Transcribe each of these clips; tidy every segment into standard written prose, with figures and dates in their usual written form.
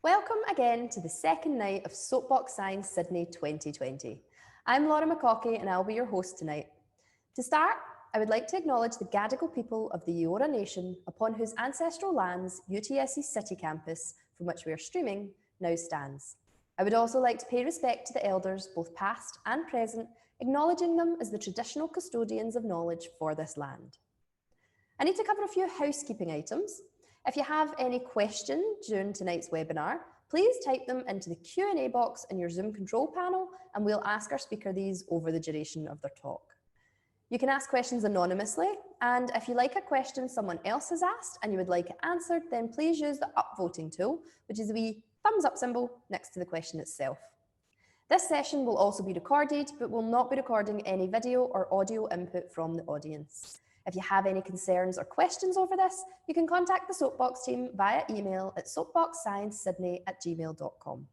Welcome again to the second night of Soapbox Science Sydney 2020. I'm Laura McCaughey and I'll be your host tonight. To start, I would like to acknowledge the Gadigal people of the Eora Nation upon whose ancestral lands UTS's City campus, from which we are streaming, now stands. I would also like to pay respect to the elders, both past and present, acknowledging them as the traditional custodians of knowledge for this land. I need to cover a few housekeeping items. If you have any questions during tonight's webinar, please type them into the Q&A box in your Zoom control panel and we'll ask our speaker these over the duration of their talk. You can ask questions anonymously, and if you like a question someone else has asked and you would like it answered, then please use the upvoting tool, which is the wee thumbs up symbol next to the question itself. This session will also be recorded, but will not be recording any video or audio input from the audience. If you have any concerns or questions over this, you can contact the Soapbox team via email at soapboxsciencesydney@gmail.com.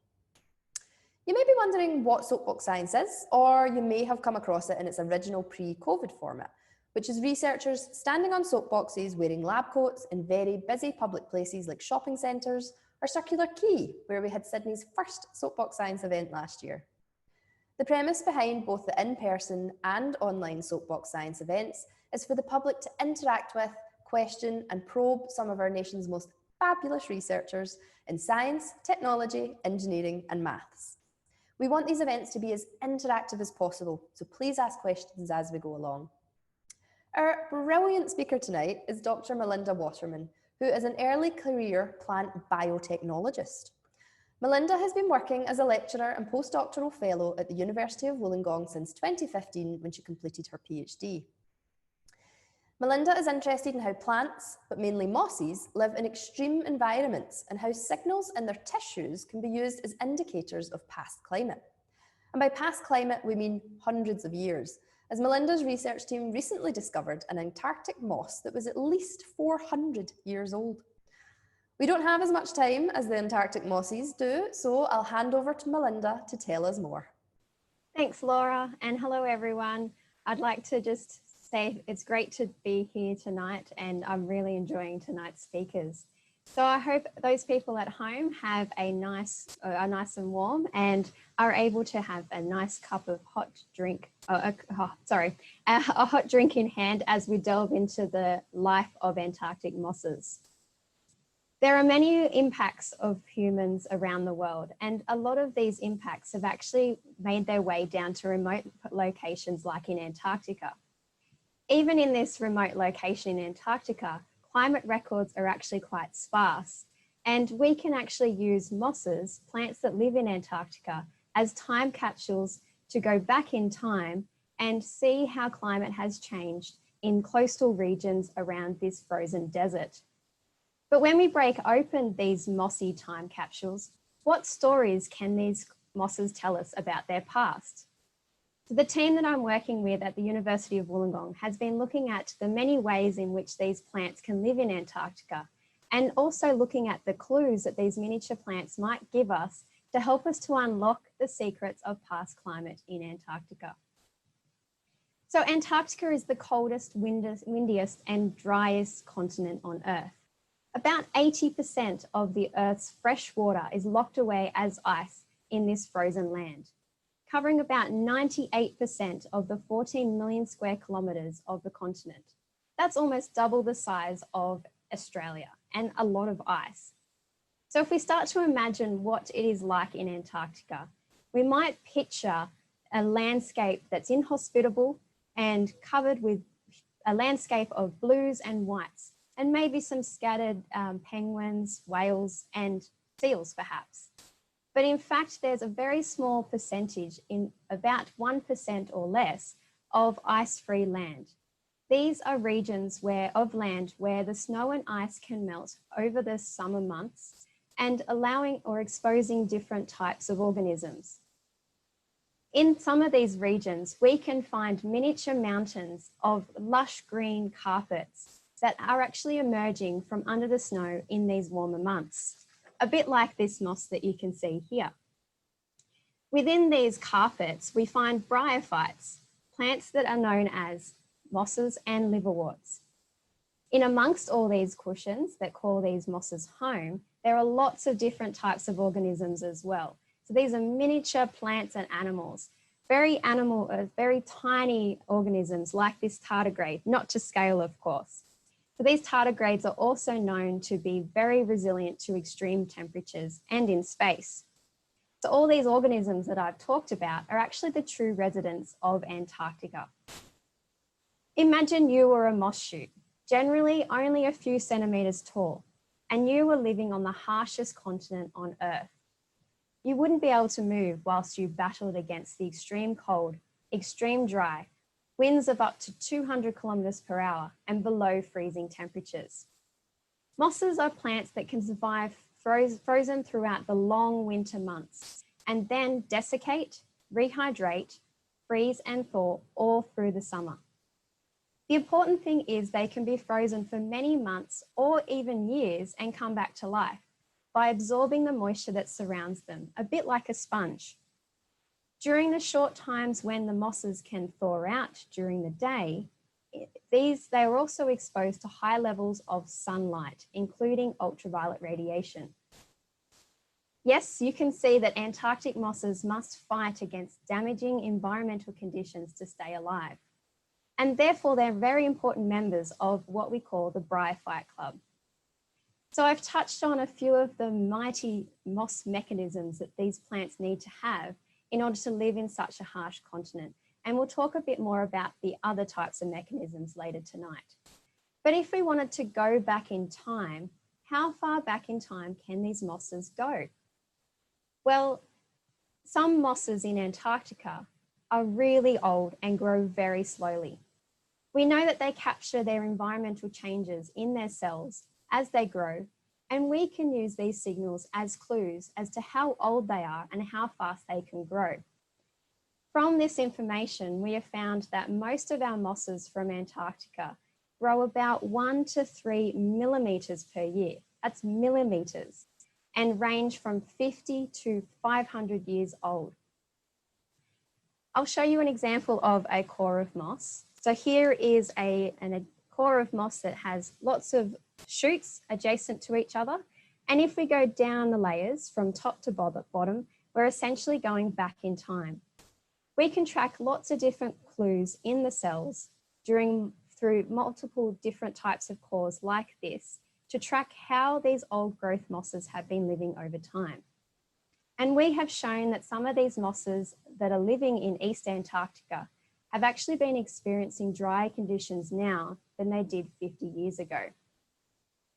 You may be wondering what Soapbox Science is, or you may have come across it in its original pre-COVID format, which is researchers standing on soapboxes wearing lab coats in very busy public places like shopping centres or Circular Quay, where we had Sydney's first Soapbox Science event last year. The premise behind both the in-person and online Soapbox Science events is for the public to interact with, question and probe some of our nation's most fabulous researchers in science, technology, engineering and maths. We want these events to be as interactive as possible, so please ask questions as we go along. Our brilliant speaker tonight is Dr Melinda Waterman, who is an early career plant biotechnologist. Melinda has been working as a lecturer and postdoctoral fellow at the University of Wollongong since 2015 when she completed her PhD. Melinda is interested in how plants, but mainly mosses, live in extreme environments and how signals in their tissues can be used as indicators of past climate. And by past climate, we mean hundreds of years, as Melinda's research team recently discovered an Antarctic moss that was at least 400 years old. We don't have as much time as the Antarctic mosses do, so I'll hand over to Melinda to tell us more. Thanks, Laura, and hello, everyone. I'd like to just say it's great to be here tonight, and I'm really enjoying tonight's speakers. So I hope those people at home have a nice and warm and are able to have a nice cup of hot drink, a hot drink in hand as we delve into the life of Antarctic mosses. There are many impacts of humans around the world, and a lot of these impacts have actually made their way down to remote locations like in Antarctica. Even in this remote location in Antarctica, climate records are actually quite sparse, and we can actually use mosses, plants that live in Antarctica, as time capsules to go back in time and see how climate has changed in coastal regions around this frozen desert. But when we break open these mossy time capsules, what stories can these mosses tell us about their past? So the team that I'm working with at the University of Wollongong has been looking at the many ways in which these plants can live in Antarctica, and also looking at the clues that these miniature plants might give us to help us to unlock the secrets of past climate in Antarctica. So Antarctica is the coldest, windiest and driest continent on Earth. About 80% of the Earth's fresh water is locked away as ice in this frozen land, covering about 98% of the 14 million square kilometres of the continent. That's almost double the size of Australia and a lot of ice. So if we start to imagine what it is like in Antarctica, we might picture a landscape that's inhospitable and covered with a landscape of blues and whites, and maybe some scattered penguins, whales, and seals perhaps. But in fact, there's a very small percentage, in about 1% or less, of ice-free land. These are regions of land where the snow and ice can melt over the summer months and allowing or exposing different types of organisms. In some of these regions, we can find miniature mountains of lush green carpets that are actually emerging from under the snow in these warmer months, a bit like this moss that you can see here. Within these carpets, we find bryophytes, plants that are known as mosses and liverworts. In amongst all these cushions that call these mosses home, there are lots of different types of organisms as well. So these are miniature plants and animals, very tiny organisms like this tardigrade, not to scale, of course. So these tardigrades are also known to be very resilient to extreme temperatures and in space. So all these organisms that I've talked about are actually the true residents of Antarctica. Imagine you were a moss shoot, generally only a few centimeters tall, and you were living on the harshest continent on Earth. You wouldn't be able to move whilst you battled against the extreme cold, extreme dry, winds of up to 200 kilometers per hour and below freezing temperatures. Mosses are plants that can survive frozen throughout the long winter months and then desiccate, rehydrate, freeze and thaw all through the summer. The important thing is they can be frozen for many months or even years and come back to life by absorbing the moisture that surrounds them, a bit like a sponge. During the short times when the mosses can thaw out during the day, they are also exposed to high levels of sunlight, including ultraviolet radiation. Yes, you can see that Antarctic mosses must fight against damaging environmental conditions to stay alive. And therefore, they're very important members of what we call the Bryophyte Club. So I've touched on a few of the mighty moss mechanisms that these plants need to have in order to live in such a harsh continent. And we'll talk a bit more about the other types of mechanisms later tonight. But if we wanted to go back in time, how far back in time can these mosses go? Well, some mosses in Antarctica are really old and grow very slowly. We know that they capture their environmental changes in their cells as they grow, and we can use these signals as clues as to how old they are and how fast they can grow. From this information, we have found that most of our mosses from Antarctica grow about 1 to 3 millimeters per year. That's millimeters, and range from 50 to 500 years old. I'll show you an example of a core of moss. So here is a core of moss that has lots of shoots adjacent to each other. And if we go down the layers from top to bottom, we're essentially going back in time. We can track lots of different clues in the cells through multiple different types of cores like this to track how these old growth mosses have been living over time. And we have shown that some of these mosses that are living in East Antarctica have actually been experiencing drier conditions now than they did 50 years ago.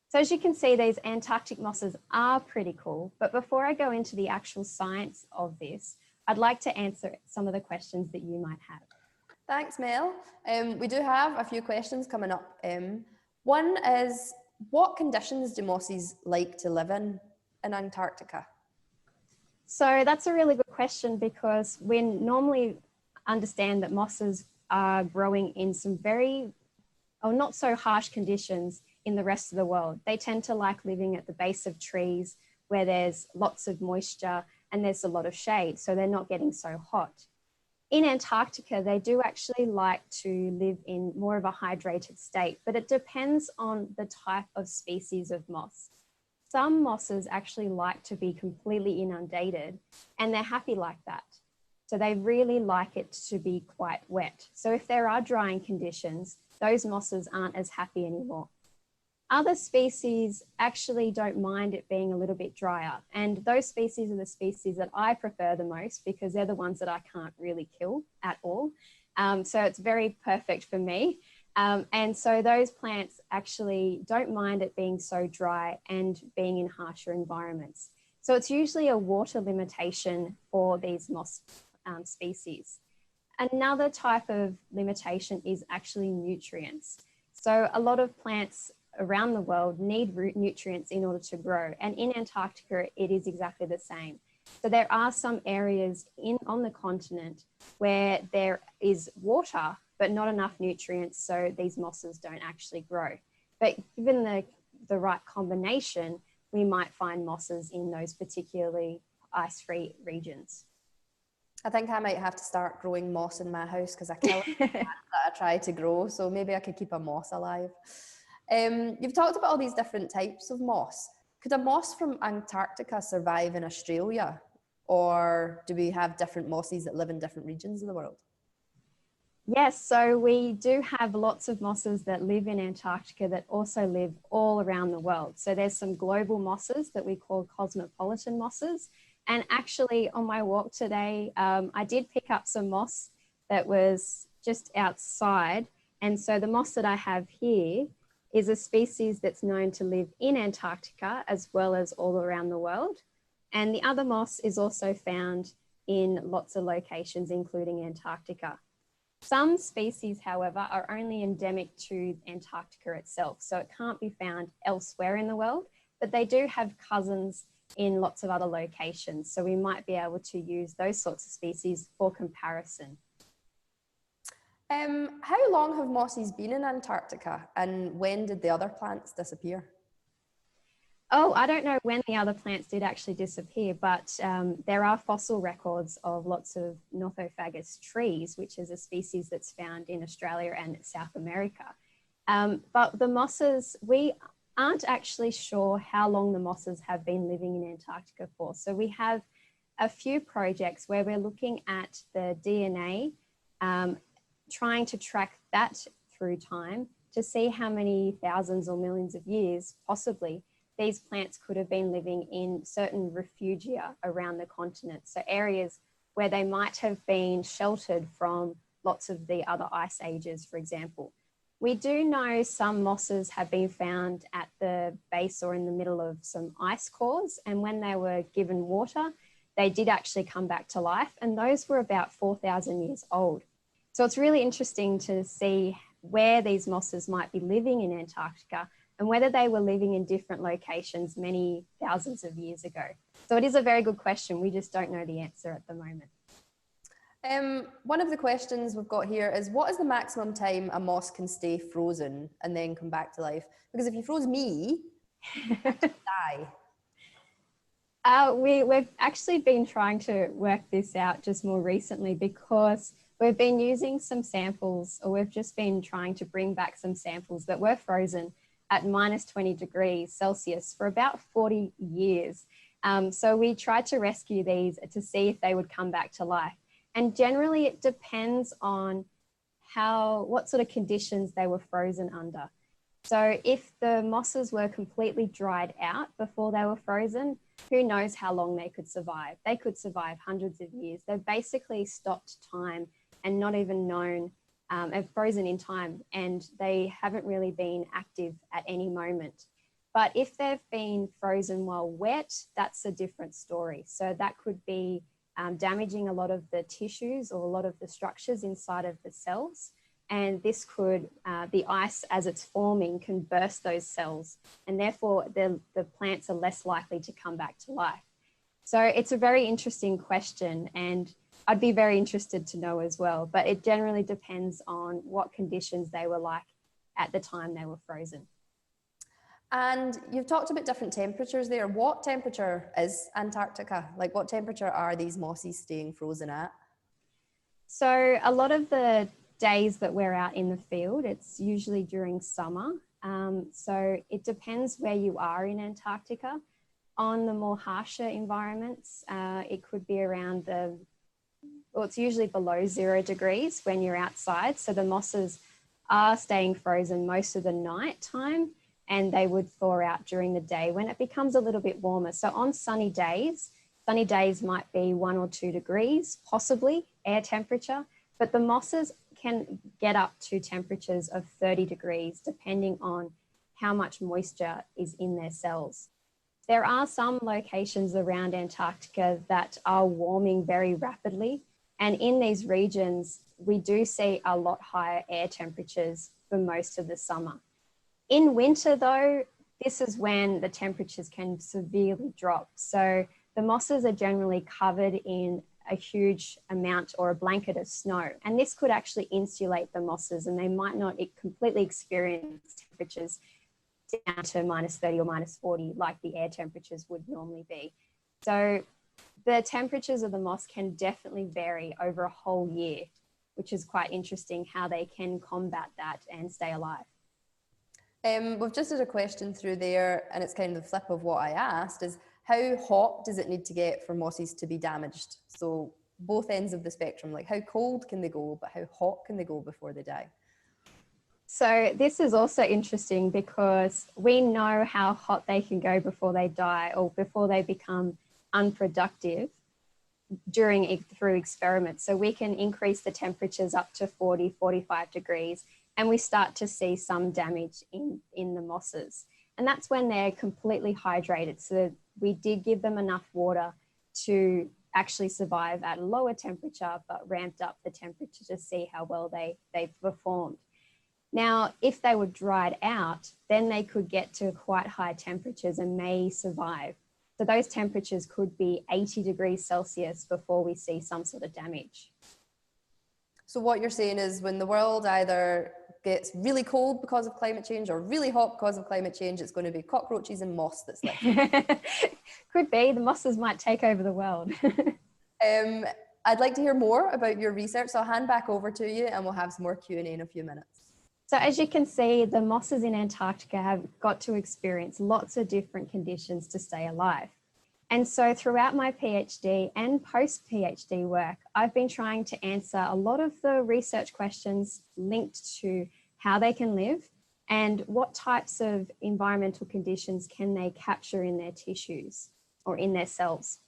So as you can see, these Antarctic mosses are pretty cool, but before I go into the actual science of this, I'd like to answer some of the questions that you might have. Thanks, Mel. We do have a few questions coming up. One is, what conditions do mosses like to live in Antarctica? So that's a really good question, because we normally understand that mosses are growing in some not so harsh conditions in the rest of the world. They tend to like living at the base of trees where there's lots of moisture and there's a lot of shade, so they're not getting so hot. In Antarctica, they do actually like to live in more of a hydrated state, but it depends on the type of species of moss. Some mosses actually like to be completely inundated, and they're happy like that. So they really like it to be quite wet. So if there are drying conditions, those mosses aren't as happy anymore. Other species actually don't mind it being a little bit drier. And those species are the species that I prefer the most, because they're the ones that I can't really kill at all. So it's very perfect for me. And so those plants actually don't mind it being so dry and being in harsher environments. So it's usually a water limitation for these moss species. Another type of limitation is actually nutrients. So a lot of plants around the world need root nutrients in order to grow. And in Antarctica, it is exactly the same. So there are some areas on the continent where there is water, but not enough nutrients, so these mosses don't actually grow. But given the right combination, we might find mosses in those particularly ice-free regions. I think I might have to start growing moss in my house, because I kill it that I try to grow, so maybe I could keep a moss alive. You've talked about all these different types of moss. Could a moss from Antarctica survive in Australia? Or do we have different mosses that live in different regions of the world? Yes, so we do have lots of mosses that live in Antarctica that also live all around the world. So there's some global mosses that we call cosmopolitan mosses. And actually on my walk today, I did pick up some moss that was just outside. And so the moss that I have here is a species that's known to live in Antarctica as well as all around the world. And the other moss is also found in lots of locations, including Antarctica. Some species, however, are only endemic to Antarctica itself, so it can't be found elsewhere in the world, but they do have cousins in lots of other locations. So we might be able to use those sorts of species for comparison. How long have mosses been in Antarctica, and when did the other plants disappear? Oh, I don't know when the other plants did actually disappear, but there are fossil records of lots of Nothofagus trees, which is a species that's found in Australia and South America. But the mosses, we aren't actually sure how long the mosses have been living in Antarctica for. So we have a few projects where we're looking at the DNA, trying to track that through time to see how many thousands or millions of years, possibly, these plants could have been living in certain refugia around the continent. So areas where they might have been sheltered from lots of the other ice ages, for example. We do know some mosses have been found at the base or in the middle of some ice cores. And when they were given water, they did actually come back to life. And those were about 4,000 years old. So it's really interesting to see where these mosses might be living in Antarctica and whether they were living in different locations many thousands of years ago. So it is a very good question. We just don't know the answer at the moment. One of the questions we've got here is, what is the maximum time a moss can stay frozen and then come back to life? Because if you froze me, I'd die. We've actually been trying to work this out just more recently, because we've been using some samples, or we've just been trying to bring back some samples that were frozen at minus 20 degrees Celsius for about 40 years. So we tried to rescue these to see if they would come back to life. And generally it depends on what sort of conditions they were frozen under. So if the mosses were completely dried out before they were frozen, who knows how long they could survive. They could survive hundreds of years. They've basically stopped time and not even known, have frozen in time, and they haven't really been active at any moment. But if they've been frozen while wet, that's a different story. So that could be damaging a lot of the tissues or a lot of the structures inside of the cells. And this could, the ice as it's forming can burst those cells, and therefore the plants are less likely to come back to life. So it's a very interesting question, and I'd be very interested to know as well, but it generally depends on what conditions they were like at the time they were frozen. And you've talked about different temperatures there. What temperature is Antarctica? Like, what temperature are these mosses staying frozen at? So a lot of the days that we're out in the field, it's usually during summer. So it depends where you are in Antarctica. On the more harsher environments, it could be around it's usually below 0 degrees when you're outside. So the mosses are staying frozen most of the night time, and they would thaw out during the day when it becomes a little bit warmer. So on sunny days might be 1 or 2 degrees, possibly air temperature, but the mosses can get up to temperatures of 30 degrees, depending on how much moisture is in their cells. There are some locations around Antarctica that are warming very rapidly. And in these regions, we do see a lot higher air temperatures for most of the summer. In winter though, this is when the temperatures can severely drop. So the mosses are generally covered in a huge amount or a blanket of snow. And this could actually insulate the mosses, and they might not completely experience temperatures down to minus 30 or minus 40 like the air temperatures would normally be. So the temperatures of the moss can definitely vary over a whole year, which is quite interesting how they can combat that and stay alive. We've just had a question through there, and it's kind of the flip of what I asked, is how hot does it need to get for mosses to be damaged? So both ends of the spectrum, like how cold can they go, but how hot can they go before they die? So this is also interesting because we know how hot they can go before they die or before they become unproductive through experiments. So we can increase the temperatures up to 40, 45 degrees, and we start to see some damage in the mosses. And that's when they're completely hydrated. So we did give them enough water to actually survive at a lower temperature, but ramped up the temperature to see how well they performed. Now, if they were dried out, then they could get to quite high temperatures and may survive. So those temperatures could be 80 degrees Celsius before we see some sort of damage. So what you're saying is when the world either gets really cold because of climate change or really hot because of climate change, it's going to be cockroaches and moss that's left. Could be. The mosses might take over the world. I'd like to hear more about your research, so I'll hand back over to you and we'll have some more Q&A in a few minutes. So as you can see, the mosses in Antarctica have got to experience lots of different conditions to stay alive. And so throughout my PhD and post-PhD work, I've been trying to answer a lot of the research questions linked to how they can live and what types of environmental conditions can they capture in their tissues or in their cells.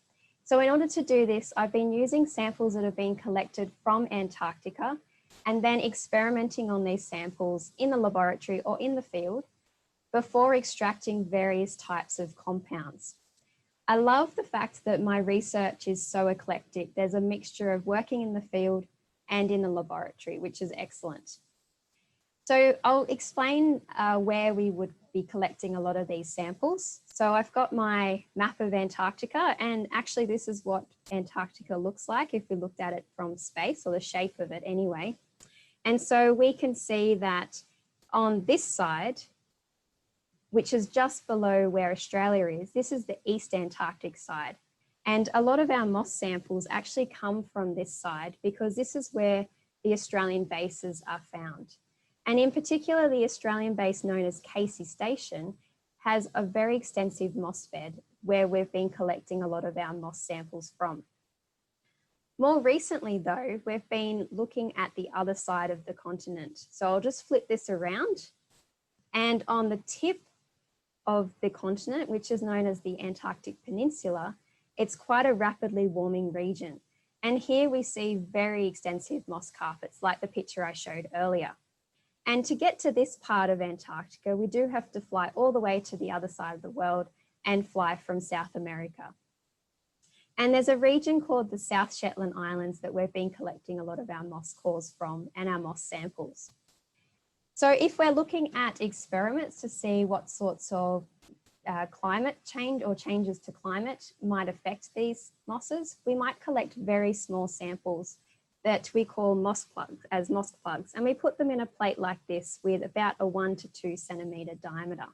So in order to do this, I've been using samples that have been collected from Antarctica and then experimenting on these samples in the laboratory or in the field before extracting various types of compounds. I love the fact that my research is so eclectic. There's a mixture of working in the field and in the laboratory, which is excellent. So I'll explain where we would be collecting a lot of these samples. So I've got my map of Antarctica, and actually this is what Antarctica looks like if we looked at it from space, or the shape of it anyway. And so we can see that on this side, which is just below where Australia is, this is the East Antarctic side. And a lot of our moss samples actually come from this side because this is where the Australian bases are found. And in particular, the Australian base known as Casey Station has a very extensive moss bed where we've been collecting a lot of our moss samples from. More recently though, we've been looking at the other side of the continent. So I'll just flip this around, and on the tip of the continent, which is known as the Antarctic Peninsula, it's quite a rapidly warming region. And here we see very extensive moss carpets like the picture I showed earlier. And to get to this part of Antarctica, we do have to fly all the way to the other side of the world and fly from South America. And there's a region called the South Shetland Islands that we've been collecting a lot of our moss cores from and our moss samples. So if we're looking at experiments to see what sorts of climate change or changes to climate might affect these mosses, we might collect very small samples that we call moss plugs, and we put them in a plate like this with about a 1 to 2 centimetre diameter.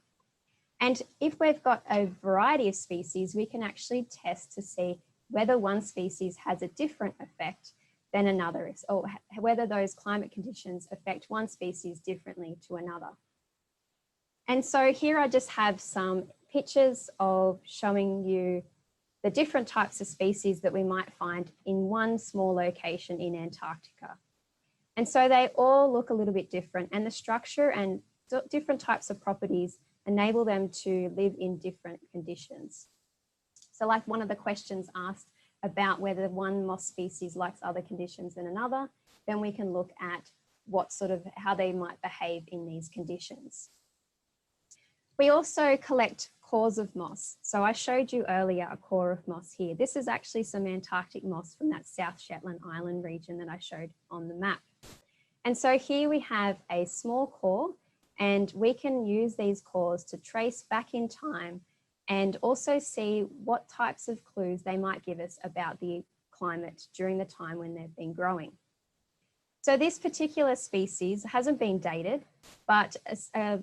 And if we've got a variety of species, we can actually test to see whether one species has a different effect than another, or whether those climate conditions affect one species differently to another. And so here I just have some pictures of showing you the different types of species that we might find in one small location in Antarctica. And so they all look a little bit different, and the structure and different types of properties enable them to live in different conditions. So like one of the questions asked about whether one moss species likes other conditions than another, then we can look at how they might behave in these conditions. We also collect cores of moss. So I showed you earlier a core of moss here. This is actually some Antarctic moss from that South Shetland Island region that I showed on the map. And so here we have a small core, and we can use these cores to trace back in time and also see what types of clues they might give us about the climate during the time when they've been growing. So this particular species hasn't been dated, but a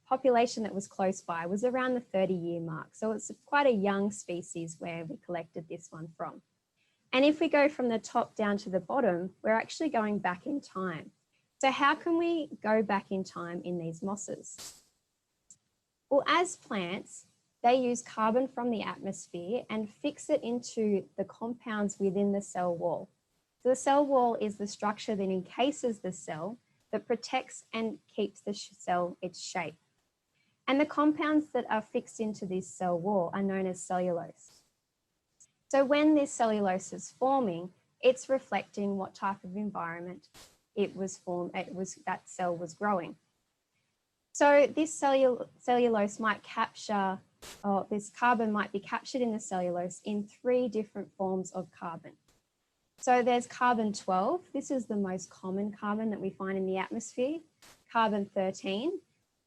population that was close by was around the 30-year mark. So it's quite a young species where we collected this one from. And if we go from the top down to the bottom, we're actually going back in time. So how can we go back in time in these mosses? Well, as plants, they use carbon from the atmosphere and fix it into the compounds within the cell wall. So the cell wall is the structure that encases the cell that protects and keeps the cell its shape. And the compounds that are fixed into this cell wall are known as cellulose. So when this cellulose is forming, it's reflecting what type of environment that cell was growing. So this cellulose might capture, or this carbon might be captured in the cellulose in 3 different forms of carbon. So there's carbon-12. This is the most common carbon that we find in the atmosphere. Carbon-13,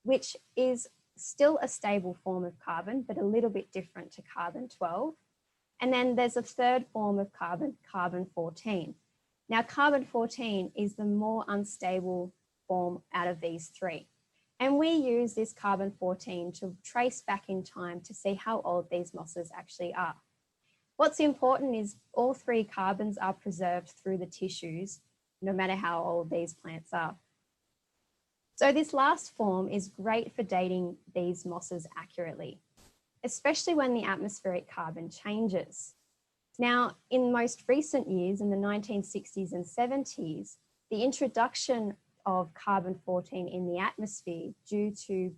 which is still a stable form of carbon, but a little bit different to carbon-12. And then there's a 3rd form of carbon, carbon-14. Now, carbon-14 is the more unstable form out of these 3. And we use this carbon-14 to trace back in time to see how old these mosses actually are. What's important is all 3 carbons are preserved through the tissues, no matter how old these plants are. So this last form is great for dating these mosses accurately, especially when the atmospheric carbon changes. Now, in most recent years, in the 1960s and 70s, the introduction of carbon-14 in the atmosphere due to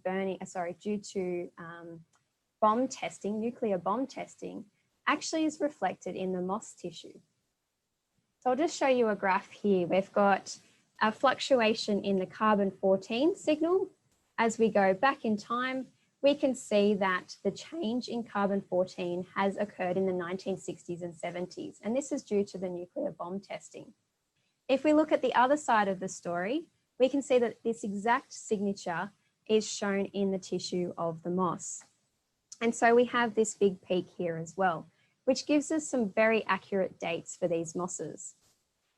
bomb testing, nuclear bomb testing, actually is reflected in the moss tissue. So I'll just show you a graph here. We've got a fluctuation in the carbon-14 signal. As we go back in time, we can see that the change in carbon-14 has occurred in the 1960s and 70s, and this is due to the nuclear bomb testing. If we look at the other side of the story, we can see that this exact signature is shown in the tissue of the moss. And so we have this big peak here as well, which gives us some very accurate dates for these mosses.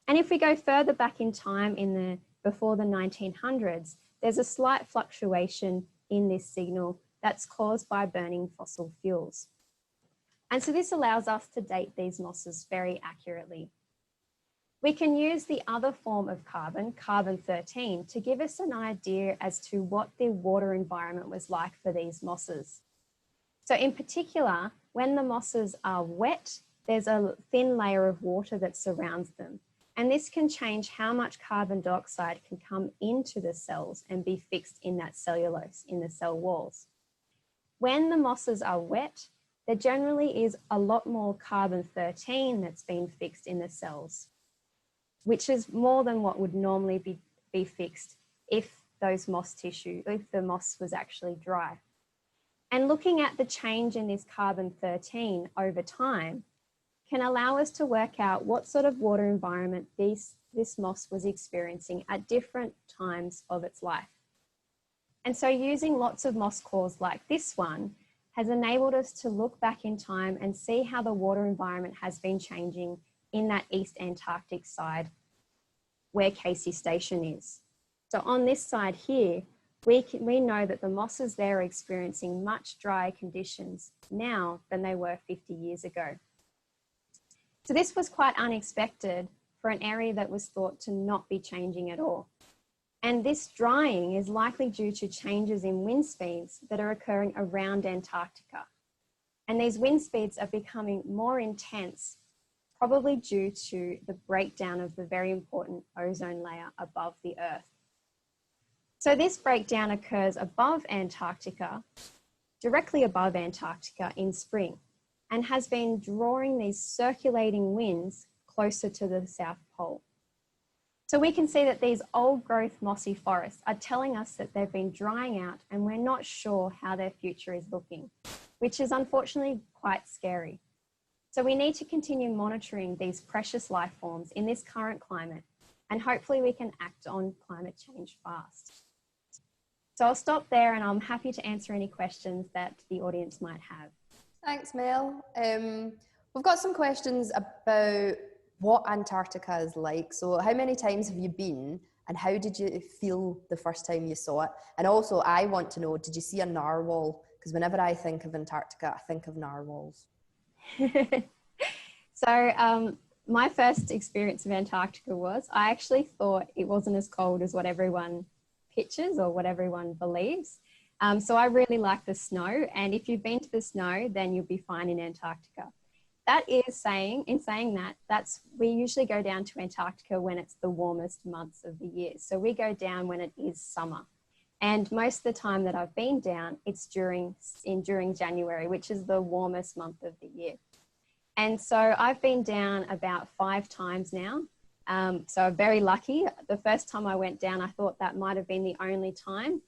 And if we go further back in time before the 1900s, there's a slight fluctuation in this signal that's caused by burning fossil fuels. And so this allows us to date these mosses very accurately. We can use the other form of carbon, carbon-13, to give us an idea as to what the water environment was like for these mosses. So in particular, when the mosses are wet, there's a thin layer of water that surrounds them. And this can change how much carbon dioxide can come into the cells and be fixed in that cellulose, in the cell walls. When the mosses are wet, there generally is a lot more carbon-13 that's been fixed in the cells, which is more than what would normally be fixed if the moss was actually dry. And looking at the change in this carbon-13 over time can allow us to work out what sort of water environment this moss was experiencing at different times of its life. And so using lots of moss cores like this one has enabled us to look back in time and see how the water environment has been changing in that East Antarctic side where Casey Station is. So on this side here, we know that the mosses there are experiencing much drier conditions now than they were 50 years ago. So this was quite unexpected for an area that was thought to not be changing at all. And this drying is likely due to changes in wind speeds that are occurring around Antarctica. And these wind speeds are becoming more intense, probably due to the breakdown of the very important ozone layer above the Earth. So this breakdown occurs above Antarctica, directly above Antarctica in spring, and has been drawing these circulating winds closer to the South Pole. So we can see that these old growth mossy forests are telling us that they've been drying out and we're not sure how their future is looking, which is unfortunately quite scary. So we need to continue monitoring these precious life forms in this current climate, and hopefully we can act on climate change fast. So I'll stop there and I'm happy to answer any questions that the audience might have. Thanks, Mel. We've got some questions about what Antarctica is like. So how many times have you been and how did you feel the first time you saw it? And also I want to know, did you see a narwhal? Because whenever I think of Antarctica, I think of narwhals. So my first experience of Antarctica was, I actually thought it wasn't as cold as what everyone pictures or what everyone believes. So I really like the snow, and if you've been to the snow, then you'll be fine in Antarctica. In saying that, we usually go down to Antarctica when it's the warmest months of the year. So we go down when it is summer. And most of the time that I've been down, it's during January, which is the warmest month of the year. And so I've been down about 5 times now. So I'm very lucky. The first time I went down, I thought that might have been the only time.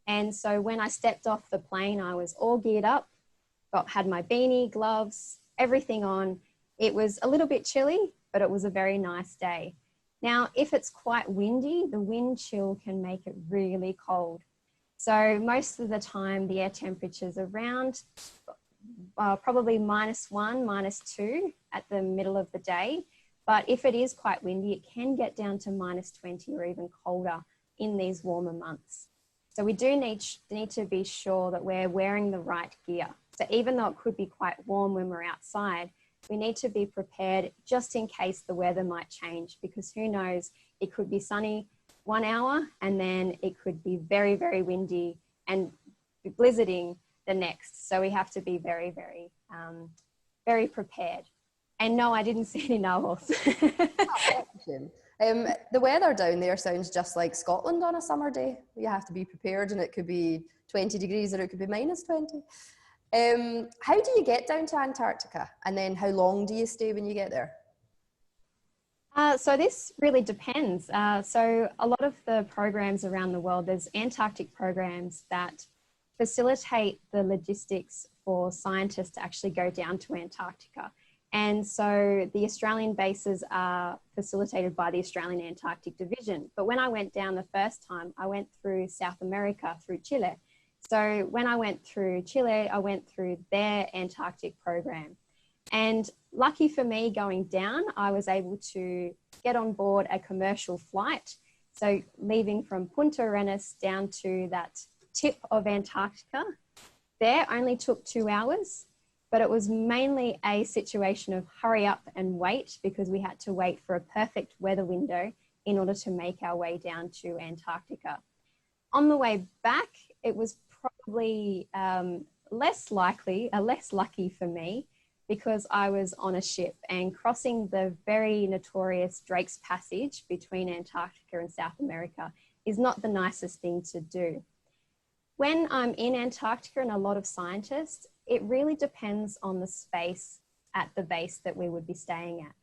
And so when I stepped off the plane, I was all geared up, had my beanie, gloves, everything on. It was a little bit chilly, but it was a very nice day. Now, if it's quite windy, the wind chill can make it really cold. So most of the time, the air temperature's around probably -1, -2 at the middle of the day. But if it is quite windy, it can get down to -20 or even colder in these warmer months. So we do need to be sure that we're wearing the right gear. So even though it could be quite warm when we're outside, we need to be prepared just in case the weather might change, because who knows, it could be sunny 1 hour and then it could be very, very windy and blizzarding the next. So we have to be very, very, very prepared. And no, I didn't see any narwhals. The weather down there sounds just like Scotland on a summer day. You have to be prepared, and it could be 20 degrees or it could be -20. How do you get down to Antarctica? And then how long do you stay when you get there? So this really depends. So a lot of the programs around the world, there's Antarctic programs that facilitate the logistics for scientists to actually go down to Antarctica. And so the Australian bases are facilitated by the Australian Antarctic Division. But when I went down the first time, I went through South America, through Chile. So when I went through Chile, I went through their Antarctic program. And lucky for me, going down, I was able to get on board a commercial flight. So leaving from Punta Arenas down to that tip of Antarctica, there only took 2 hours. But it was mainly a situation of hurry up and wait, because we had to wait for a perfect weather window in order to make our way down to Antarctica. On the way back, it was probably less lucky for me, because I was on a ship and crossing the very notorious Drake's Passage between Antarctica and South America is not the nicest thing to do. When I'm in Antarctica, and a lot of scientists, it really depends on the space at the base that we would be staying at.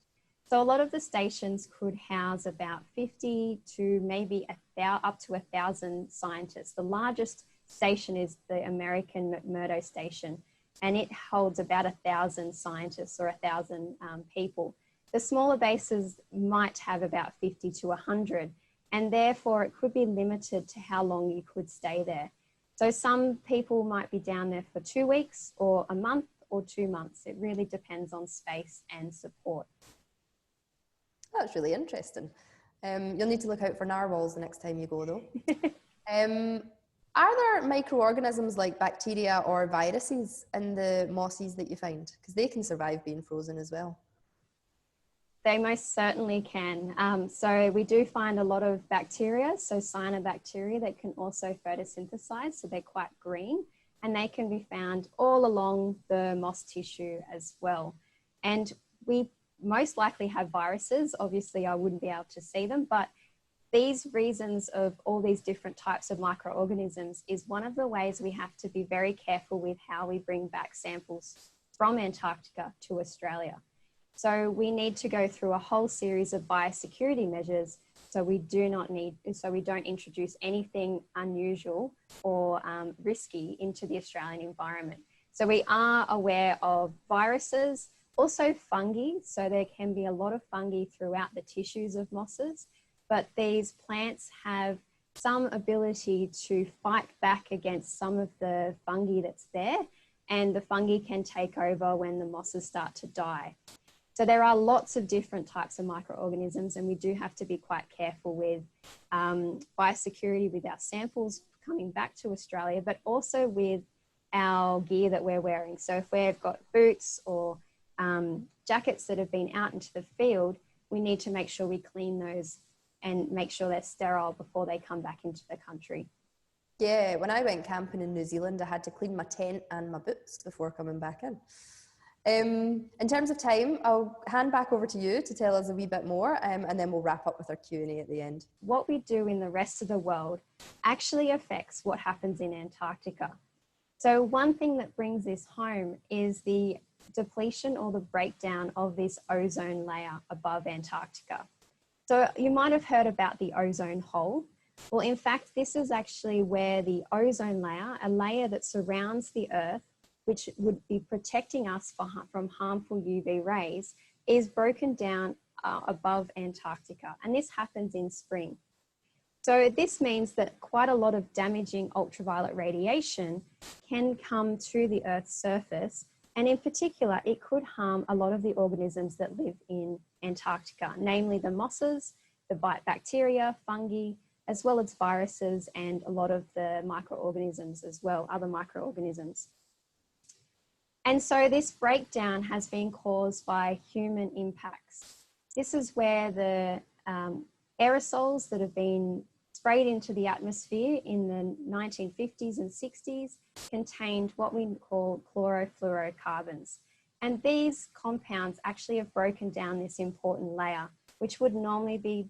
So a lot of the stations could house about 50 to maybe up to 1,000 scientists. The largest station is the American McMurdo station, and it holds about 1,000 scientists or 1,000 people. The smaller bases might have about 50 to 100, and therefore it could be limited to how long you could stay there. So some people might be down there for 2 weeks or a month or 2 months. It really depends on space and support. That's really interesting. You'll need to look out for narwhals the next time you go, though. Are there microorganisms like bacteria or viruses in the mosses that you find? Because they can survive being frozen as well. They most certainly can. So we do find a lot of bacteria, so cyanobacteria, that can also photosynthesize, so they're quite green, and they can be found all along the moss tissue as well. And we most likely have viruses. Obviously, I wouldn't be able to see them, but these reasons of all these different types of microorganisms is one of the ways we have to be very careful with how we bring back samples from Antarctica to Australia. So we need to go through a whole series of biosecurity measures so we don't introduce anything unusual or risky into the Australian environment. So we are aware of viruses, also fungi. So there can be a lot of fungi throughout the tissues of mosses, but these plants have some ability to fight back against some of the fungi that's there, and the fungi can take over when the mosses start to die. So there are lots of different types of microorganisms, and we do have to be quite careful with biosecurity with our samples coming back to Australia, but also with our gear that we're wearing. So if we've got boots or jackets that have been out into the field, we need to make sure we clean those and make sure they're sterile before they come back into the country. Yeah, when I went camping in New Zealand, I had to clean my tent and my boots before coming back in. In terms of time, I'll hand back over to you to tell us a wee bit more, and then we'll wrap up with our Q&A at the end. What we do in the rest of the world actually affects what happens in Antarctica. So one thing that brings this home is the depletion or the breakdown of this ozone layer above Antarctica. So you might have heard about the ozone hole. Well, in fact, this is actually where the ozone layer, a layer that surrounds the Earth, which would be protecting us from harmful UV rays, is broken down above Antarctica. And this happens in spring. So this means that quite a lot of damaging ultraviolet radiation can come to the Earth's surface. And in particular, it could harm a lot of the organisms that live in Antarctica, namely the mosses, the bacteria, fungi, as well as viruses and a lot of the microorganisms as well, other microorganisms. And so this breakdown has been caused by human impacts. This is where the aerosols that have been sprayed into the atmosphere in the 1950s and 60s contained what we call chlorofluorocarbons. And these compounds actually have broken down this important layer, which would normally be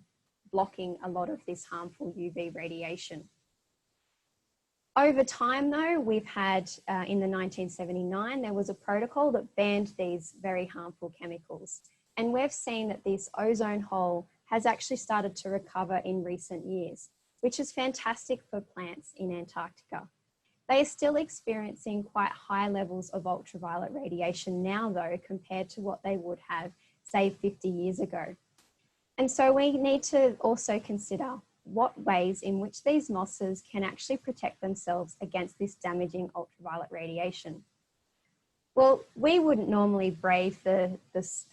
blocking a lot of this harmful UV radiation. Over time though, we've had, in the 1979, there was a protocol that banned these very harmful chemicals. And we've seen that this ozone hole has actually started to recover in recent years, which is fantastic for plants in Antarctica. They are still experiencing quite high levels of ultraviolet radiation now though, compared to what they would have, say, 50 years ago. And so we need to also consider what ways in which these mosses can actually protect themselves against this damaging ultraviolet radiation. Well, we wouldn't normally brave the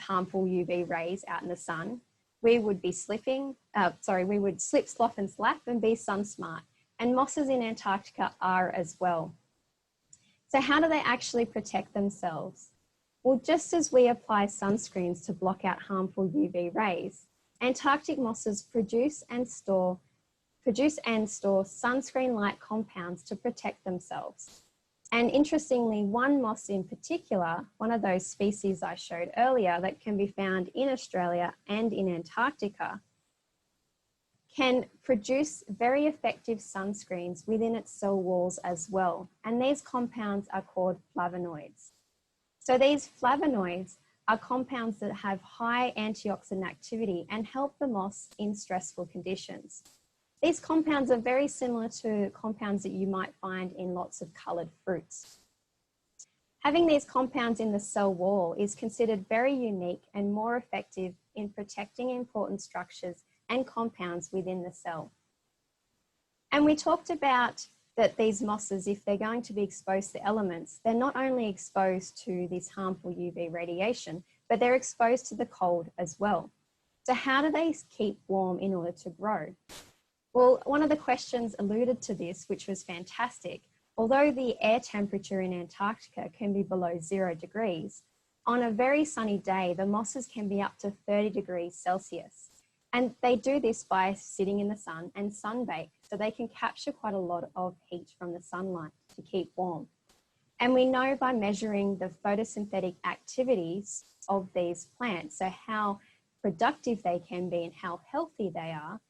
harmful UV rays out in the sun. We would be we would slip, slop and slap and be sun smart. And mosses in Antarctica are as well. So how do they actually protect themselves? Well, just as we apply sunscreens to block out harmful UV rays, Antarctic mosses produce and store sunscreen-like compounds to protect themselves. And interestingly, one moss in particular, one of those species I showed earlier that can be found in Australia and in Antarctica, can produce very effective sunscreens within its cell walls as well. And these compounds are called flavonoids. So these flavonoids are compounds that have high antioxidant activity and help the moss in stressful conditions. These compounds are very similar to compounds that you might find in lots of coloured fruits. Having these compounds in the cell wall is considered very unique and more effective in protecting important structures and compounds within the cell. And we talked about that these mosses, if they're going to be exposed to elements, they're not only exposed to this harmful UV radiation, but they're exposed to the cold as well. So how do they keep warm in order to grow? Well, one of the questions alluded to this, which was fantastic. Although the air temperature in Antarctica can be below 0 degrees, on a very sunny day, the mosses can be up to 30 degrees Celsius. And they do this by sitting in the sun and sunbake, so they can capture quite a lot of heat from the sunlight to keep warm. And we know by measuring the photosynthetic activities of these plants, so how productive they can be and how healthy they are,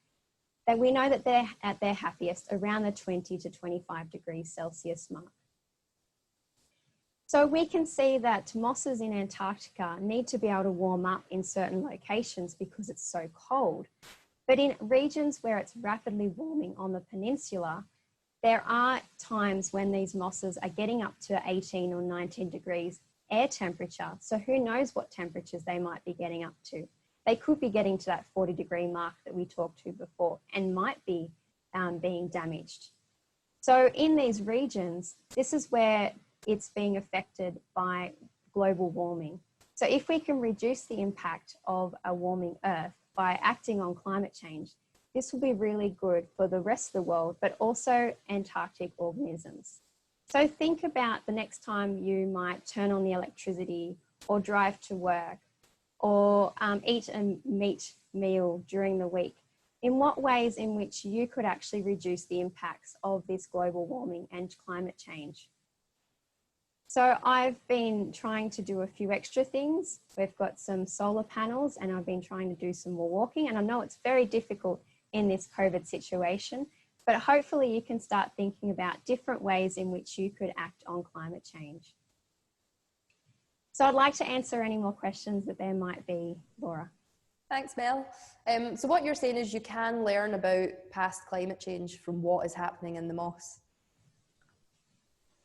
that we know that they're at their happiest around the 20 to 25 degrees Celsius mark. So we can see that mosses in Antarctica need to be able to warm up in certain locations because it's so cold. But in regions where it's rapidly warming on the peninsula, there are times when these mosses are getting up to 18 or 19 degrees air temperature. So who knows what temperatures they might be getting up to. They could be getting to that 40-degree mark that we talked to before and might be being damaged. So in these regions, this is where it's being affected by global warming. So if we can reduce the impact of a warming Earth by acting on climate change, this will be really good for the rest of the world, but also Antarctic organisms. So think about the next time you might turn on the electricity or drive to work or eat a meat meal during the week. in what ways in which you could actually reduce the impacts of this global warming and climate change. So I've been trying to do a few extra things. We've got some solar panels and I've been trying to do some more walking, and I know it's very difficult in this COVID situation, but hopefully you can start thinking about different ways in which you could act on climate change. So I'd like to answer any more questions that there might be, Laura. Thanks, Mel. So what you're saying is you can learn about past climate change from what is happening in the moss.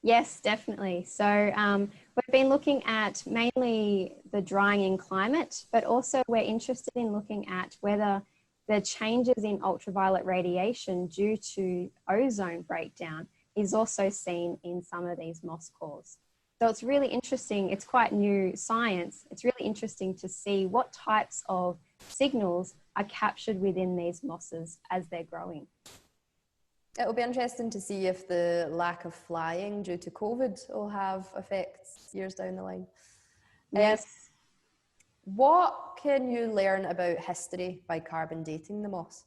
Yes, definitely. So we've been looking at mainly the drying in climate, but also we're interested in looking at whether the changes in ultraviolet radiation due to ozone breakdown is also seen in some of these moss cores. So it's really interesting. It's quite new science. It's really interesting to see what types of signals are captured within these mosses as they're growing. It'll be interesting to see if the lack of flying due to COVID will have effects years down the line. Yes. What can you learn about history by carbon dating the moss?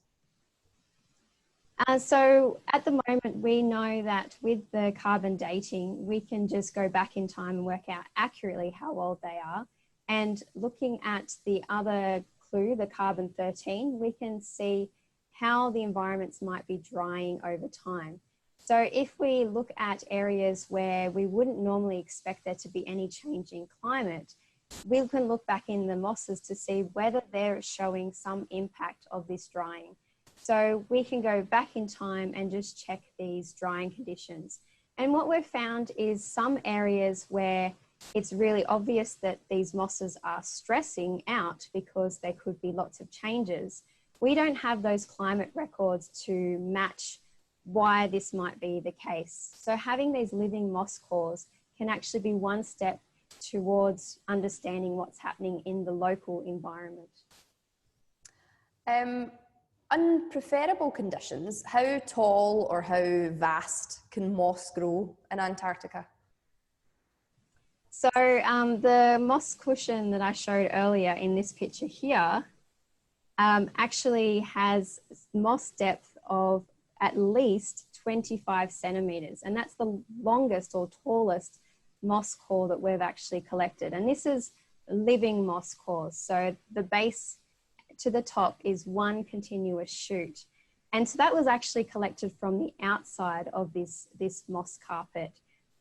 So at the moment, we know that with the carbon dating, we can just go back in time and work out accurately how old they are. And looking at the other clue, the carbon-13, we can see how the environments might be drying over time. So if we look at areas where we wouldn't normally expect there to be any change in climate, we can look back in the mosses to see whether they're showing some impact of this drying. So we can go back in time and just check these drying conditions. And what we've found is some areas where it's really obvious that these mosses are stressing out because there could be lots of changes. We don't have those climate records to match why this might be the case. So having these living moss cores can actually be one step towards understanding what's happening in the local environment. Unpreferable conditions, how tall or how vast can moss grow in Antarctica? So the moss cushion that I showed earlier in this picture here actually has moss depth of at least 25 centimeters. And that's the longest or tallest moss core that we've actually collected. And this is living moss cores. So the base to the top is one continuous shoot. And so that was actually collected from the outside of this moss carpet.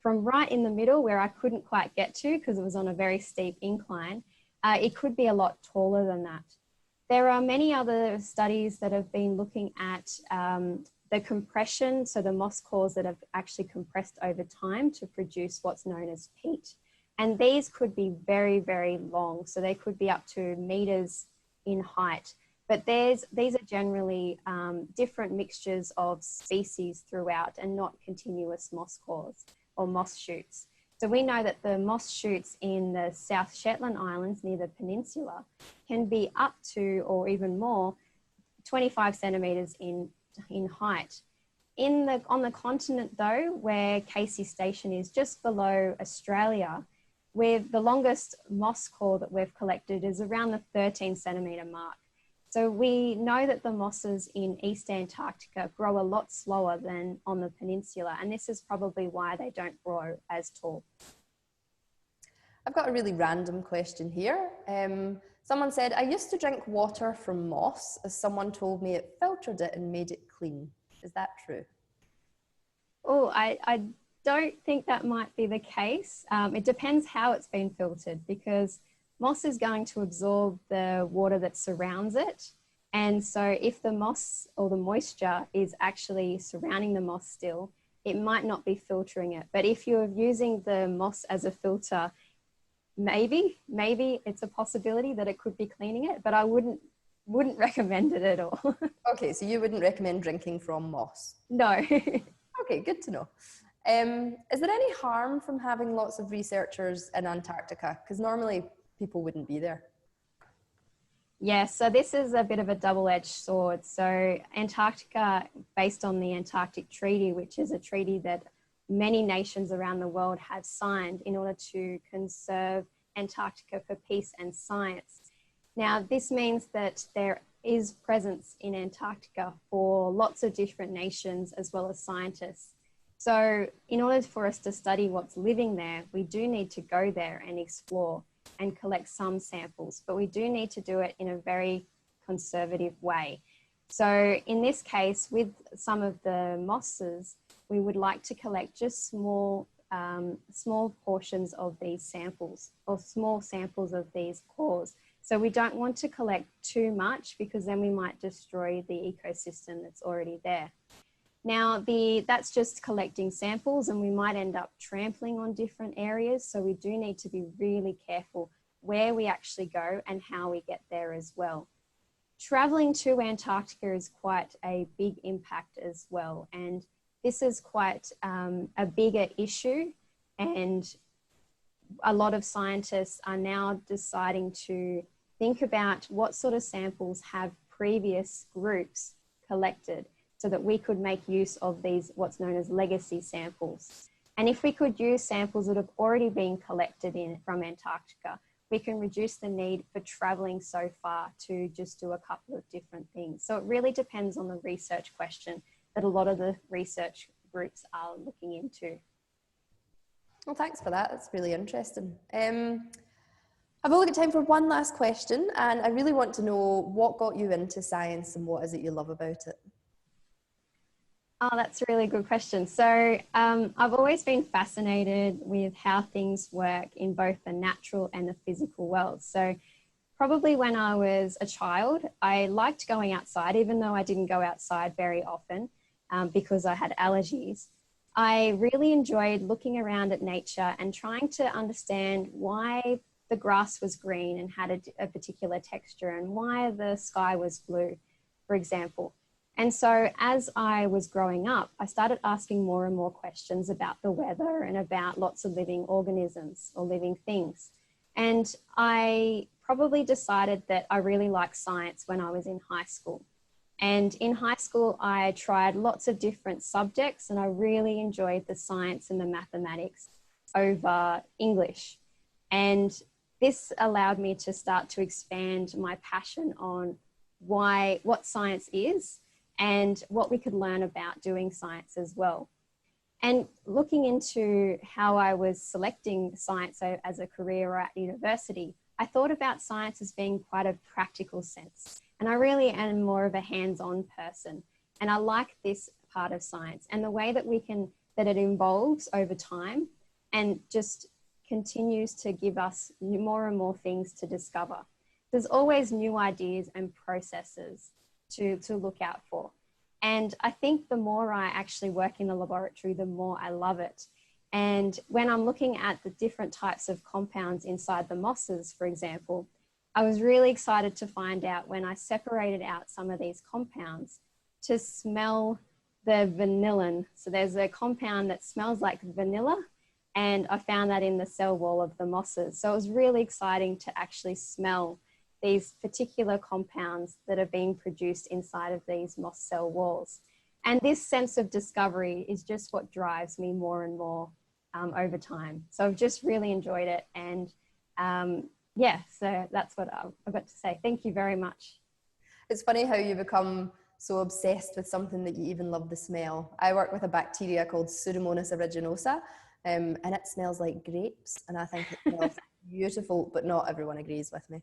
From right in the middle where I couldn't quite get to because it was on a very steep incline, it could be a lot taller than that. There are many other studies that have been looking at the compression, so the moss cores that have actually compressed over time to produce what's known as peat. And these could be very, very long. So they could be up to meters in height. But these are generally different mixtures of species throughout and not continuous moss cores or moss shoots. So we know that the moss shoots in the South Shetland Islands near the peninsula can be up to, or even more, 25 centimeters in height. On the continent though, where Casey Station is just below Australia, with the longest moss core that we've collected is around the 13 centimeter mark. So we know that the mosses in East Antarctica grow a lot slower than on the peninsula, and this is probably why they don't grow as tall. I've got a really random question here. Someone said, I used to drink water from moss as someone told me it filtered it and made it clean. Is that true? Oh, I don't think that might be the case. It depends how it's been filtered, because moss is going to absorb the water that surrounds it. And so if the moss or the moisture is actually surrounding the moss still, it might not be filtering it. But if you're using the moss as a filter, maybe it's a possibility that it could be cleaning it, but I wouldn't recommend it at all. Okay, so you wouldn't recommend drinking from moss? No. Okay, good to know. Is there any harm from having lots of researchers in Antarctica? Because normally people wouldn't be there. Yes, so this is a bit of a double-edged sword. So Antarctica, based on the Antarctic Treaty, which is a treaty that many nations around the world have signed in order to conserve Antarctica for peace and science. Now, this means that there is presence in Antarctica for lots of different nations as well as scientists. So in order for us to study what's living there, we do need to go there and explore and collect some samples, but we do need to do it in a very conservative way. So in this case, with some of the mosses, we would like to collect just small portions of these samples, or small samples of these cores. So we don't want to collect too much, because then we might destroy the ecosystem that's already there. Now, that's just collecting samples, and we might end up trampling on different areas. So we do need to be really careful where we actually go and how we get there as well. Traveling to Antarctica is quite a big impact as well. And this is quite a bigger issue. And a lot of scientists are now deciding to think about what sort of samples have previous groups collected, so that we could make use of these, what's known as legacy samples. And if we could use samples that have already been collected from Antarctica, we can reduce the need for traveling so far to just do a couple of different things. So it really depends on the research question that a lot of the research groups are looking into. Well, thanks for that. That's really interesting. I've only got time for one last question, and I really want to know what got you into science and what is it you love about it? Oh, that's a really good question. So I've always been fascinated with how things work in both the natural and the physical world. So probably when I was a child, I liked going outside, even though I didn't go outside very often because I had allergies. I really enjoyed looking around at nature and trying to understand why the grass was green and had a particular texture, and why the sky was blue, for example. And so as I was growing up, I started asking more and more questions about the weather and about lots of living organisms or living things. And I probably decided that I really liked science when I was in high school. And in high school, I tried lots of different subjects, and I really enjoyed the science and the mathematics over English. And this allowed me to start to expand my passion on what science is and what we could learn about doing science as well. And looking into how I was selecting science as a career at university, I thought about science as being quite a practical sense. And I really am more of a hands-on person. And I like this part of science and the way that that it evolves over time and just continues to give us more and more things to discover. There's always new ideas and processes to look out for. And I think the more I actually work in the laboratory, the more I love it. And when I'm looking at the different types of compounds inside the mosses, for example, I was really excited to find out when I separated out some of these compounds to smell the vanillin. So there's a compound that smells like vanilla, and I found that in the cell wall of the mosses. So it was really exciting to actually smell these particular compounds that are being produced inside of these moss cell walls. And this sense of discovery is just what drives me more and more over time. So I've just really enjoyed it. And yeah, so that's what I've got to say. Thank you very much. It's funny how you become so obsessed with something that you even love the smell. I work with a bacteria called Pseudomonas aeruginosa, and it smells like grapes, and I think it smells beautiful, but not everyone agrees with me.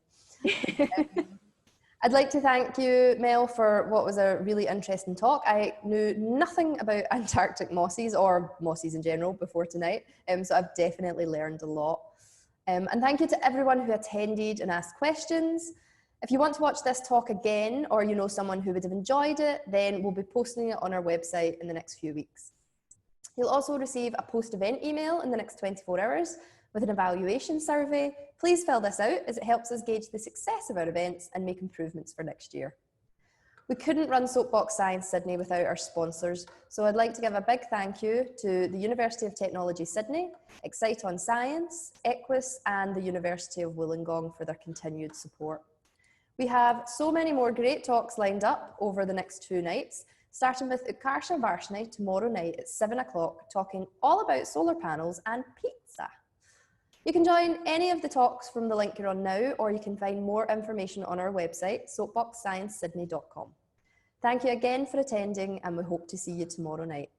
I'd like to thank you, Mel, for what was a really interesting talk. I knew nothing about Antarctic mosses or mosses in general before tonight, so I've definitely learned a lot. And thank you to everyone who attended and asked questions. If you want to watch this talk again, or you know someone who would have enjoyed it, then we'll be posting it on our website in the next few weeks. You'll also receive a post-event email in the next 24 hours with an evaluation survey. Please fill this out, as it helps us gauge the success of our events and make improvements for next year. We couldn't run Soapbox Science Sydney without our sponsors, so I'd like to give a big thank you to the University of Technology Sydney, Excite on Science, Equus, and the University of Wollongong for their continued support. We have so many more great talks lined up over the next 2 nights, starting with Utkarsha Varshney tomorrow night at 7 o'clock, talking all about solar panels and pizza. You can join any of the talks from the link you're on now, or you can find more information on our website, soapboxsciencesydney.com. Thank you again for attending, and we hope to see you tomorrow night.